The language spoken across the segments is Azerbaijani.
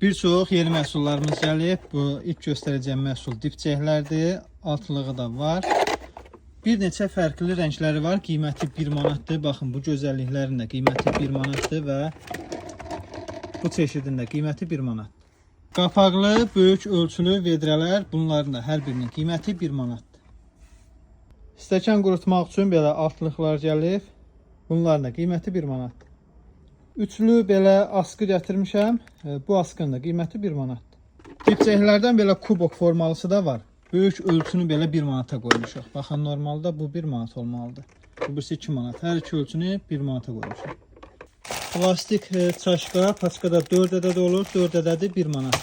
Bir çox yeni məhsullarımız gəlib. Bu ilk göstərəcəyim məhsul dipçəklərdir. Altlığı da var. Bir neçə fərqli rəngləri var. Qiyməti 1 manatdır. Baxın, bu gözəlliklərin də qiyməti 1 manatdır və bu çeşidin də qiyməti 1 manat. Qapaqlı, böyük ölçülü vedrələr, bunların da hər birinin qiyməti 1 manatdır. Stəkan qurutmaq üçün belə altlıqlar gəlib. Bunların da qiyməti 1 manatdır. Üçlü belə askı gətirmişəm. Bu askının da qiyməti 1 manatdır. Dipçəklərdən belə kubok formalısı da var. Böyük ölçünü belə 1 manata qoymuşuq. Baxın, normalda bu 1 manat olmalıdır. Bu birisi 2 manat. Hər iki ölçünü 1 manata qoymuşuq. Plastik çaşqa, paçkada 4 ədəd olur. 4 ədədi 1 manat.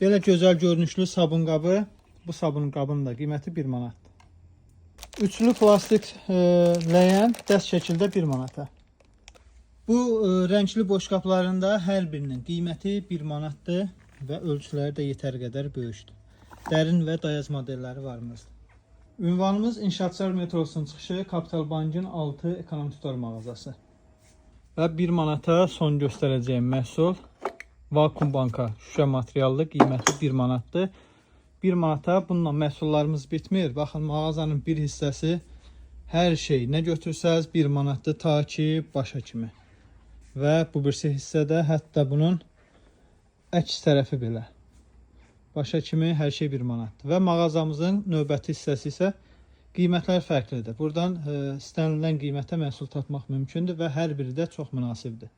Belə gözəl görünüşlü sabun qabı. Bu sabun qabının da qiyməti 1 manatdır. Üçlü plastik ləyən dəst şəkildə 1 manata. Bu rəngli boşqablarında hər birinin qiyməti 1 manatdır və ölçüləri də yetər qədər böyükdür. Dərin və dayaz modelləri varımızdır. Ünvanımız İnşaatçılar metrosunun çıxışı Kapital Bankın 6 ekonomi tutar mağazası. Və 1 manata son göstərəcəyim məhsul Vakuum banka şüşə materiallı, qiyməti 1 manatdır. 1 manata bununla məhsullarımız bitmir. Baxın, mağazanın bir hissəsi hər şey nə götürsəz 1 manatdır ta ki başa kimi. Və bu birisi hissədə hətta bunun əks tərəfi belə. Başa kimi hər şey 1 manatdır. Və mağazamızın növbəti hissəsi isə qiymətlər fərqlidir. Buradan istənilən qiymətə məhsul tapmaq mümkündür və hər biri də çox münasibdir.